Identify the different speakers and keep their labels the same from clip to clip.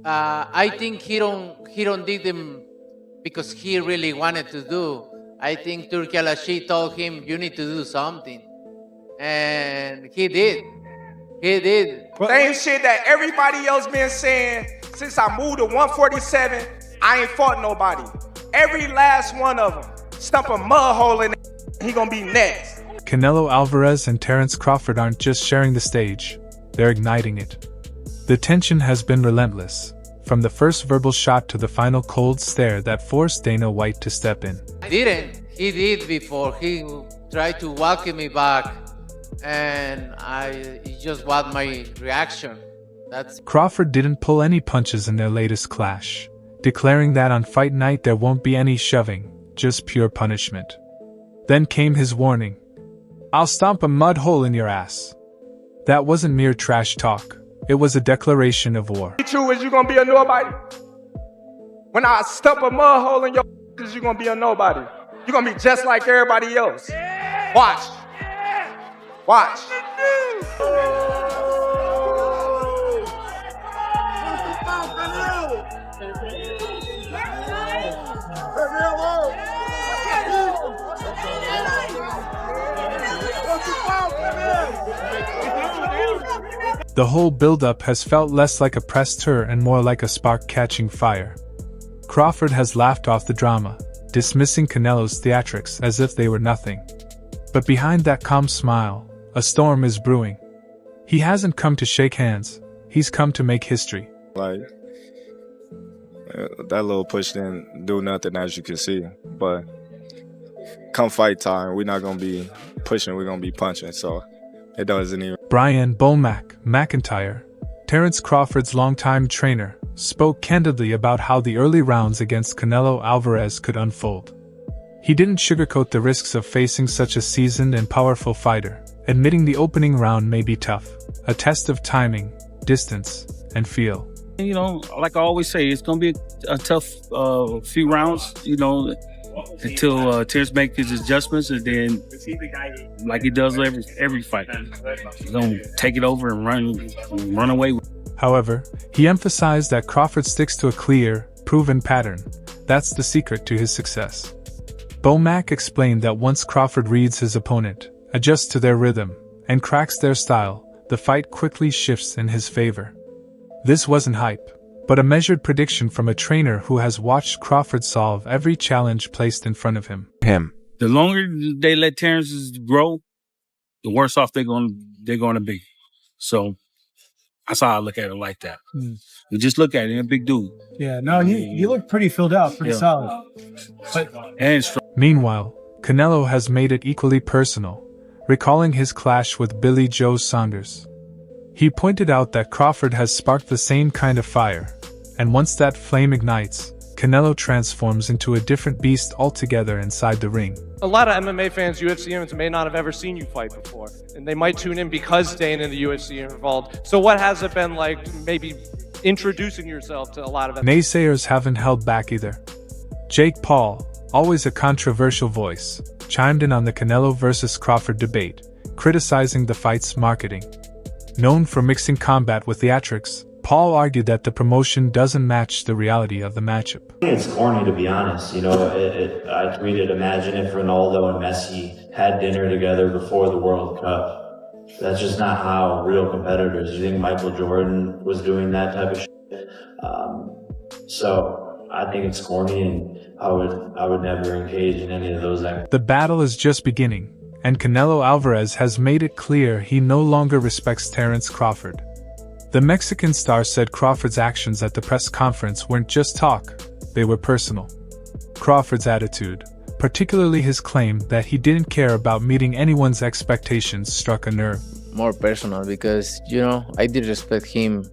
Speaker 1: I think he don't did them because he really wanted to do. I think Turki Al-Ashi told him you need to do something, and he did. He did.
Speaker 2: Same shit that everybody else been saying since I moved to 147. I ain't fought nobody. Every last one of them stump a mud hole in. He gonna be next.
Speaker 3: Canelo Alvarez and Terence Crawford aren't just sharing the stage, they're igniting it. The tension has been relentless, from the first verbal shot to the final cold stare that forced Dana White to step in.
Speaker 1: He did before. He tried to welcome me back, and it just was my reaction.
Speaker 3: Crawford didn't pull any punches in their latest clash, declaring that on fight night there won't be any shoving, just pure punishment. Then came his warning. "I'll stomp a mud hole in your ass." That wasn't mere trash talk. It was a declaration of war.
Speaker 2: True is you gonna be a nobody. When I stump a mud hole in your ass, you gonna be a nobody. You gonna be just like everybody else. Watch. Watch.
Speaker 3: The whole build-up has felt less like a press tour and more like a spark catching fire. Crawford has laughed off the drama, dismissing Canelo's theatrics as if they were nothing. But behind that calm smile, a storm is brewing. He hasn't come to shake hands, he's come to make history.
Speaker 4: Like, that little push didn't do nothing, as you can see. But come fight time, we're not going to be pushing, we're going to be punching, so it doesn't even.
Speaker 3: Brian Bolmack McIntyre, Terence Crawford's longtime trainer, spoke candidly about how the early rounds against Canelo Alvarez could unfold. He didn't sugarcoat the risks of facing such a seasoned and powerful fighter, admitting the opening round may be tough, a test of timing, distance, and feel.
Speaker 5: You know, like I always say, it's going to be a tough few rounds, you know, until Terence makes his adjustments, and then, like he does every fight, he's going to take it over and run away with it.
Speaker 3: However, he emphasized that Crawford sticks to a clear, proven pattern. That's the secret to his success. Bomack explained that once Crawford reads his opponent, adjusts to their rhythm, and cracks their style, the fight quickly shifts in his favor. This wasn't hype, but a measured prediction from a trainer who has watched Crawford solve every challenge placed in front of him.
Speaker 5: The longer they let Terence grow, the worse off they're going to be. So that's how I look at it, like that. You just look at it, a big dude.
Speaker 6: Yeah, no, he looked pretty filled out, pretty solid.
Speaker 5: And strong.
Speaker 3: Meanwhile, Canelo has made it equally personal, recalling his clash with Billy Joe Saunders. He pointed out that Crawford has sparked the same kind of fire, and once that flame ignites, Canelo transforms into a different beast altogether inside the ring.
Speaker 7: A lot of MMA fans, UFC fans, may not have ever seen you fight before, and they might tune in because staying in the UFC are involved. So what has it been like maybe introducing yourself to a lot of them?
Speaker 3: Naysayers haven't held back either. Jake Paul, always a controversial voice, chimed in on the Canelo vs. Crawford debate, criticizing the fight's marketing. Known for mixing combat with theatrics, Paul argued that the promotion doesn't match the reality of the matchup.
Speaker 8: I think it's corny, to be honest. You know, I tweeted, imagine if Ronaldo and Messi had dinner together before the World Cup. That's just not how real competitors. You think Michael Jordan was doing that type of shit? So I think it's corny, and I would never engage in any of those activities.
Speaker 3: The battle is just beginning, and Canelo Alvarez has made it clear he no longer respects Terence Crawford. The Mexican star said Crawford's actions at the press conference weren't just talk, they were personal. Crawford's attitude, particularly his claim that he didn't care about meeting anyone's expectations, struck a nerve.
Speaker 1: More personal because, I did respect him.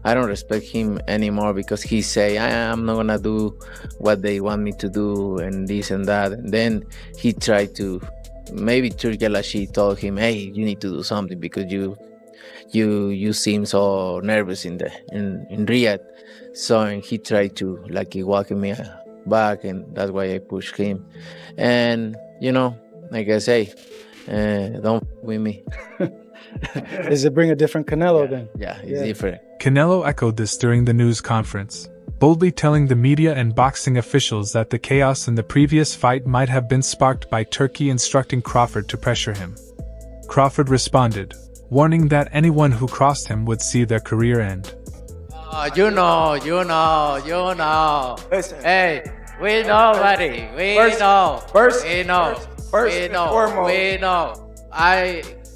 Speaker 1: I don't respect him anymore because he say, I'm not gonna do what they want me to do and this and that. And then he tried to, maybe Turki Al-Ashi told him, hey, you need to do something because you seem so nervous in Riyadh. So and he tried to welcome me back, and that's why I pushed him. And like I say, don't with me.
Speaker 6: Is it bring a different Canelo then?
Speaker 1: Yeah, he's different.
Speaker 3: Canelo echoed this during the news conference, boldly telling the media and boxing officials that the chaos in the previous fight might have been sparked by Turkey instructing Crawford to pressure him. Crawford responded, warning that anyone who crossed him would see their career end.
Speaker 1: You know.
Speaker 2: Listen.
Speaker 1: Hey, we know, buddy. We know.
Speaker 2: First
Speaker 1: we
Speaker 2: and
Speaker 1: know.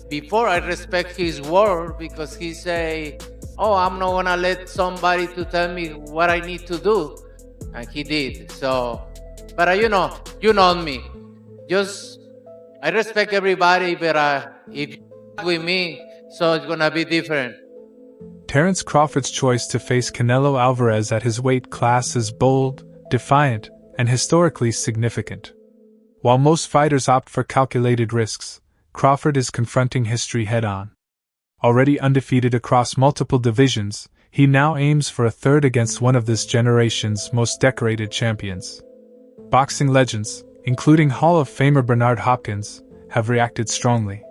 Speaker 1: Before I respect his word because he say, "Oh, I'm not gonna let somebody to tell me what I need to do," and he did. So, but you know me. Just I respect everybody, but if you with me, so it's gonna be different.
Speaker 3: Terence Crawford's choice to face Canelo Alvarez at his weight class is bold, defiant, and historically significant. While most fighters opt for calculated risks, Crawford is confronting history head-on. Already undefeated across multiple divisions, he now aims for a third against one of this generation's most decorated champions. Boxing legends, including Hall of Famer Bernard Hopkins, have reacted strongly.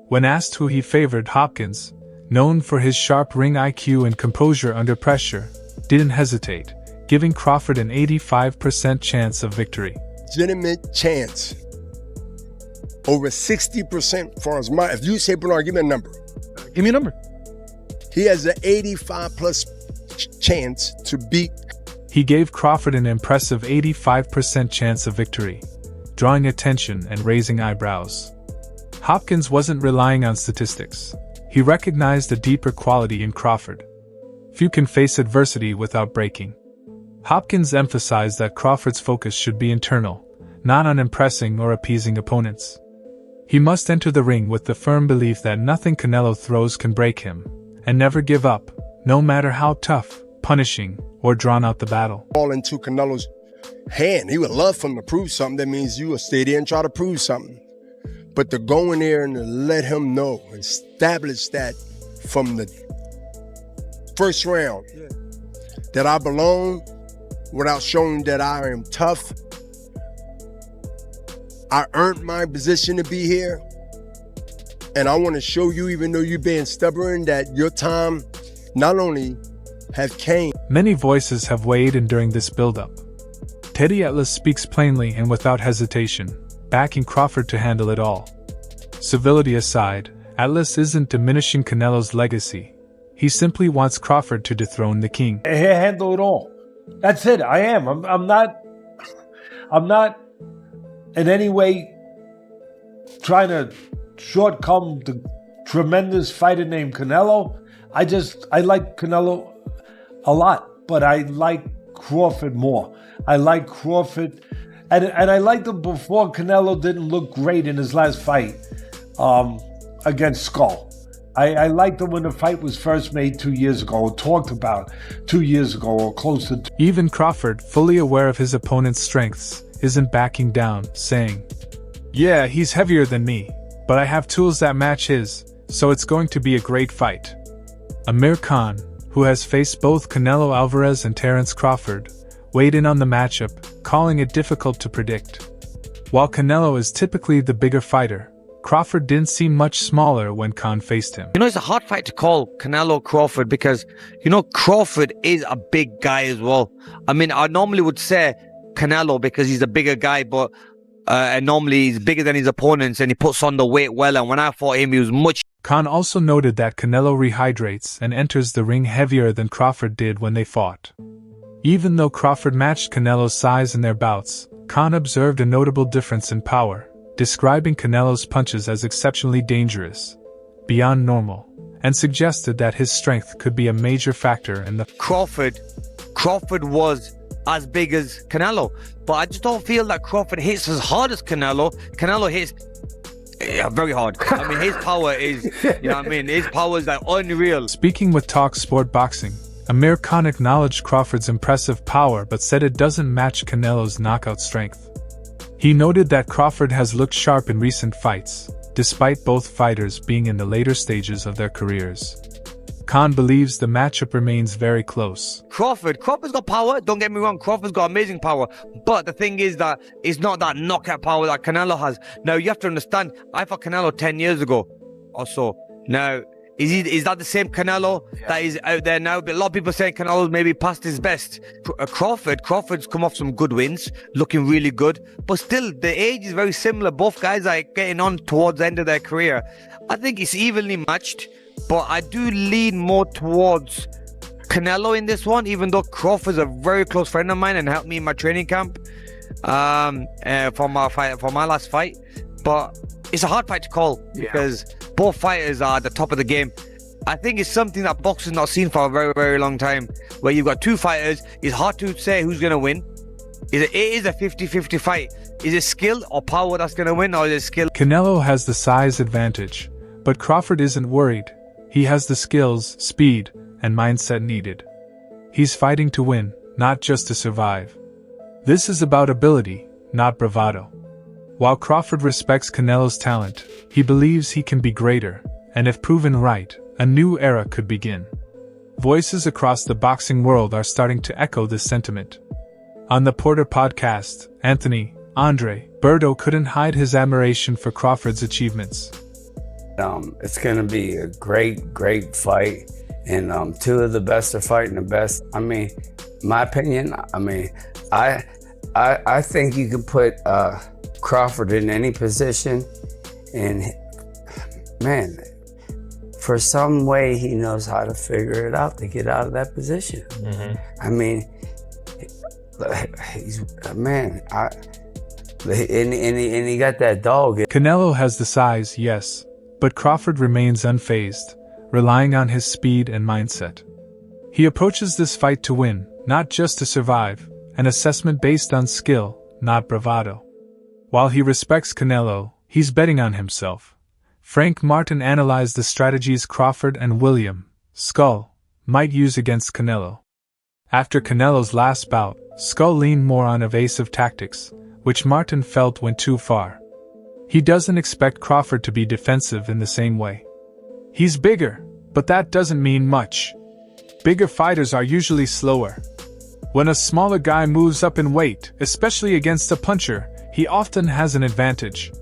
Speaker 3: When asked who he favored, Hopkins, known for his sharp ring IQ and composure under pressure, didn't hesitate, giving Crawford an 85% chance of victory.
Speaker 9: Legitimate chance. Over 60% for as my, if you say, Bernard, give me a number.
Speaker 6: Give me a number.
Speaker 9: He has an 85+ chance to beat.
Speaker 3: He gave Crawford an impressive 85% chance of victory, drawing attention and raising eyebrows. Hopkins wasn't relying on statistics. He recognized a deeper quality in Crawford. Few can face adversity without breaking. Hopkins emphasized that Crawford's focus should be internal, not on impressing or appeasing opponents. He must enter the ring with the firm belief that nothing Canelo throws can break him, and never give up, no matter how tough, punishing, or drawn out the battle.
Speaker 9: Fall into Canelo's hand. He would love for him to prove something. That means you will stay there and try to prove something. But to go in there and to let him know, establish that from the first round, that I belong without showing that I am tough. I earned my position to be here. And I want to show you, even though you're being stubborn, that your time not only have came.
Speaker 3: Many voices have weighed in during this build-up. Teddy Atlas speaks plainly and without hesitation, backing Crawford to handle it all. Civility aside, Atlas isn't diminishing Canelo's legacy. He simply wants Crawford to dethrone the king.
Speaker 10: He'll handle it all. That's it. I am. I'm not in any way trying to shortcome the tremendous fighter named Canelo. I like Canelo a lot, but I like Crawford more. I like Crawford, and I liked him before Canelo didn't look great in his last fight against Skull. I liked him when the fight was first made 2 years ago, or talked about 2 years ago, or close to.
Speaker 3: Even Crawford, fully aware of his opponent's strengths, isn't backing down, saying, "Yeah, he's heavier than me, but I have tools that match his, so it's going to be a great fight." Amir Khan, who has faced both Canelo Alvarez and Terence Crawford, weighed in on the matchup, calling it difficult to predict. While Canelo is typically the bigger fighter, Crawford didn't seem much smaller when Khan faced him.
Speaker 11: You know, it's a hard fight to call, Canelo Crawford, because, you know, Crawford is a big guy as well. I mean, I normally would say Canelo because he's a bigger guy, but and normally he's bigger than his opponents and he puts on the weight well. And when I fought him, he was much.
Speaker 3: Khan also noted that Canelo rehydrates and enters the ring heavier than Crawford did when they fought. Even though Crawford matched Canelo's size in their bouts, Khan observed a notable difference in power, describing Canelo's punches as exceptionally dangerous, beyond normal, and suggested that his strength could be a major factor in the
Speaker 11: Crawford was as big as Canelo, but I just don't feel that Crawford hits as hard as Canelo. Canelo hits very hard. I mean, his power is, you know what I mean? His power is like unreal.
Speaker 3: Speaking with Talk Sport Boxing, Amir Khan acknowledged Crawford's impressive power but said it doesn't match Canelo's knockout strength. He noted that Crawford has looked sharp in recent fights, despite both fighters being in the later stages of their careers. Khan believes the matchup remains very close.
Speaker 11: Crawford's got power, don't get me wrong, Crawford's got amazing power, but the thing is that it's not that knockout power that Canelo has. Now, you have to understand, I fought Canelo 10 years ago or so. Now, is that the same Canelo that is out there now? But a lot of people saying Canelo's maybe past his best. Crawford's come off some good wins, looking really good. But still, the age is very similar. Both guys are getting on towards the end of their career. I think it's evenly matched, but I do lean more towards Canelo in this one, even though Crawford's a very close friend of mine and helped me in my training camp for my last fight. But it's a hard fight to call because both fighters are at the top of the game. I think it's something that boxing's not seen for a very, very long time, where you've got two fighters. It's hard to say who's going to win. It is a 50-50 fight. Is it skill or power that's going to win, or is it skill?
Speaker 3: Canelo has the size advantage, but Crawford isn't worried. He has the skills, speed, and mindset needed. He's fighting to win, not just to survive. This is about ability, not bravado. While Crawford respects Canelo's talent, he believes he can be greater, and if proven right, a new era could begin. Voices across the boxing world are starting to echo this sentiment. On the Porter podcast, Andre Berto couldn't hide his admiration for Crawford's achievements.
Speaker 12: It's going to be a great fight, and two of the best are fighting the best. I mean, my opinion, I think you can put Crawford in any position, and man, for some way he knows how to figure it out to get out of that position. I mean, he's man, and he got that dog.
Speaker 3: Canelo has the size, yes, but Crawford remains unfazed, relying on his speed and mindset. He approaches this fight to win, not just to survive, an assessment based on skill, not bravado. While he respects Canelo, he's betting on himself. Frank Martin analyzed the strategies Crawford and William Skull might use against Canelo. After Canelo's last bout, Skull leaned more on evasive tactics, which Martin felt went too far. He doesn't expect Crawford to be defensive in the same way. He's bigger, but that doesn't mean much. Bigger fighters are usually slower. When a smaller guy moves up in weight, especially against a puncher, he often has an advantage.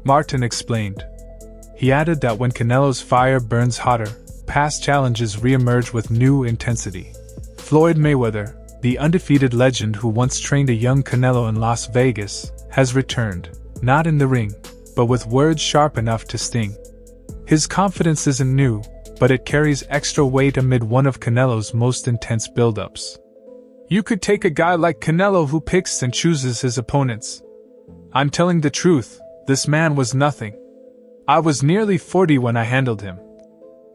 Speaker 3: Martin explained. He added that when Canelo's fire burns hotter, past challenges re-emerge with new intensity. Floyd Mayweather, the undefeated legend who once trained a young Canelo in Las Vegas, has returned, not in the ring, but with words sharp enough to sting. His confidence isn't new, but it carries extra weight amid one of Canelo's most intense build-ups. You could take a guy like Canelo who picks and chooses his opponents. I'm telling the truth, this man was nothing. I was nearly 40 when I handled him,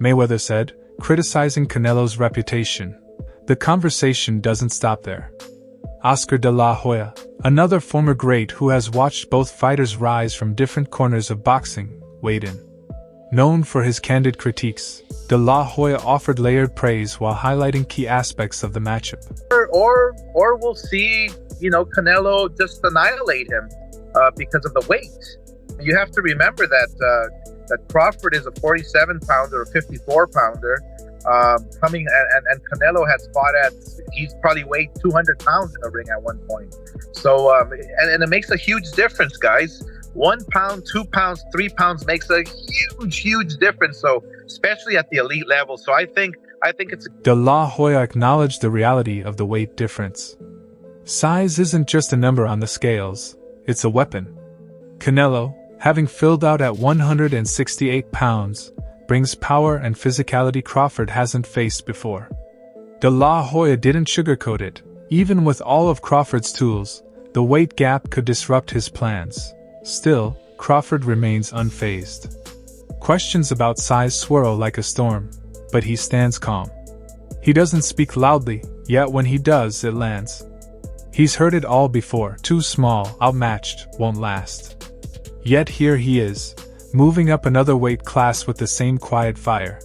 Speaker 3: Mayweather said, criticizing Canelo's reputation. The conversation doesn't stop there. Oscar de la Hoya, another former great who has watched both fighters rise from different corners of boxing, weighed in. Known for his candid critiques, de la Hoya offered layered praise while highlighting key aspects of the matchup.
Speaker 13: Or we'll see, Canelo just annihilate him because of the weight. You have to remember that Crawford is a 47-pounder or 54-pounder. And Canelo has fought he's probably weighed 200 pounds in the ring at one point. So, and it makes a huge difference, guys. 1 pound, 2 pounds, 3 pounds makes a huge difference. So, especially at the elite level. So I think it's...
Speaker 3: De La Hoya acknowledged the reality of the weight difference. Size isn't just a number on the scales, it's a weapon. Canelo, having filled out at 168 pounds, brings power and physicality Crawford hasn't faced before. De La Hoya didn't sugarcoat it. Even with all of Crawford's tools, the weight gap could disrupt his plans. Still, Crawford remains unfazed. Questions about size swirl like a storm, but he stands calm. He doesn't speak loudly, yet when he does, it lands. He's heard it all before. Too small, outmatched, won't last. Yet here he is, moving up another weight class with the same quiet fire.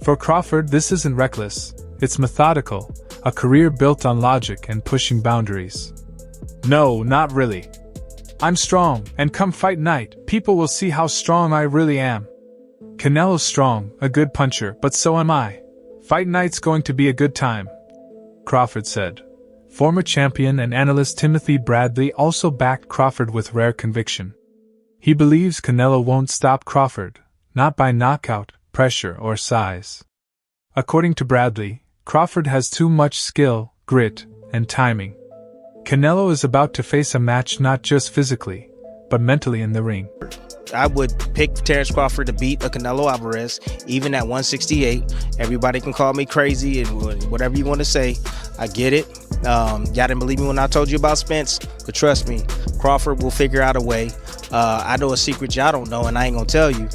Speaker 3: For Crawford, this isn't reckless, it's methodical, a career built on logic and pushing boundaries. No, not really. I'm strong, and come fight night, people will see how strong I really am. Canelo's strong, a good puncher, but so am I. Fight night's going to be a good time, Crawford said. Former champion and analyst Timothy Bradley also backed Crawford with rare conviction. He believes Canelo won't stop Crawford, not by knockout, pressure or size. According to Bradley, Crawford has too much skill, grit, and timing. Canelo is about to face a match not just physically, but mentally in the ring.
Speaker 14: I would pick Terence Crawford to beat a Canelo Alvarez, even at 168. Everybody can call me crazy and whatever you want to say. I get it. Y'all didn't believe me when I told you about Spence, but trust me, Crawford will figure out a way. I know a secret y'all don't know, and I ain't gonna tell you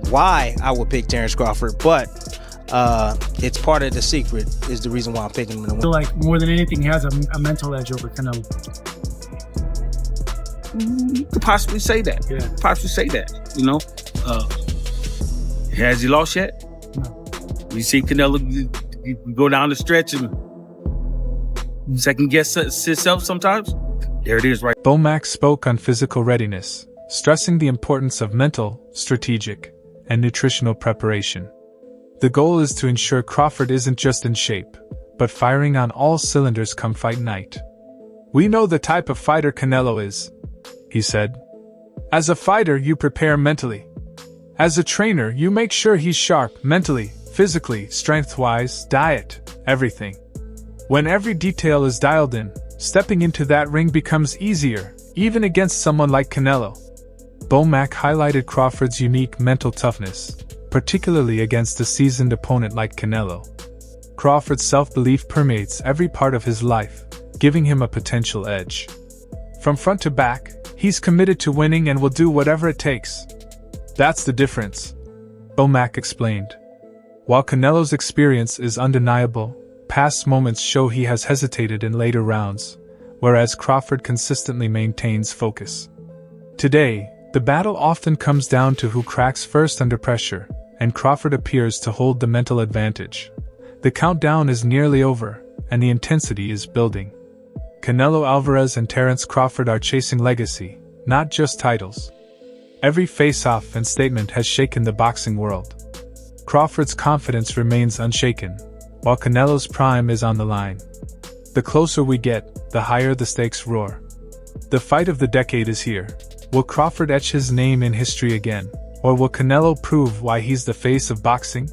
Speaker 14: why I would pick Terence Crawford, but it's part of the secret is the reason why I'm picking him.
Speaker 15: I feel like more than anything, he has a mental edge over Canelo.
Speaker 5: You could possibly say that.
Speaker 15: Yeah.
Speaker 5: Possibly say that. You know, has he lost yet?
Speaker 15: No.
Speaker 5: You see Canelo go down the stretch and second guess himself sometimes. There it is, right?
Speaker 3: Bomac spoke on physical readiness, stressing the importance of mental, strategic, and nutritional preparation. The goal is to ensure Crawford isn't just in shape, but firing on all cylinders come fight night. "We know the type of fighter Canelo is," he said. "As a fighter, you prepare mentally. As a trainer, you make sure he's sharp mentally, physically, strength-wise, diet, everything. When every detail is dialed in, stepping into that ring becomes easier, even against someone like Canelo." Bomac highlighted Crawford's unique mental toughness, particularly against a seasoned opponent like Canelo. Crawford's self-belief permeates every part of his life, giving him a potential edge. From front to back, he's committed to winning and will do whatever it takes. "That's the difference," Bomac explained. While Canelo's experience is undeniable, past moments show he has hesitated in later rounds, whereas Crawford consistently maintains focus. Today, the battle often comes down to who cracks first under pressure, and Crawford appears to hold the mental advantage. The countdown is nearly over, and the intensity is building. Canelo Alvarez and Terence Crawford are chasing legacy, not just titles. Every face-off and statement has shaken the boxing world. Crawford's confidence remains unshaken, while Canelo's prime is on the line. The closer we get, the higher the stakes roar. The fight of the decade is here. Will Crawford etch his name in history again, or will Canelo prove why he's the face of boxing?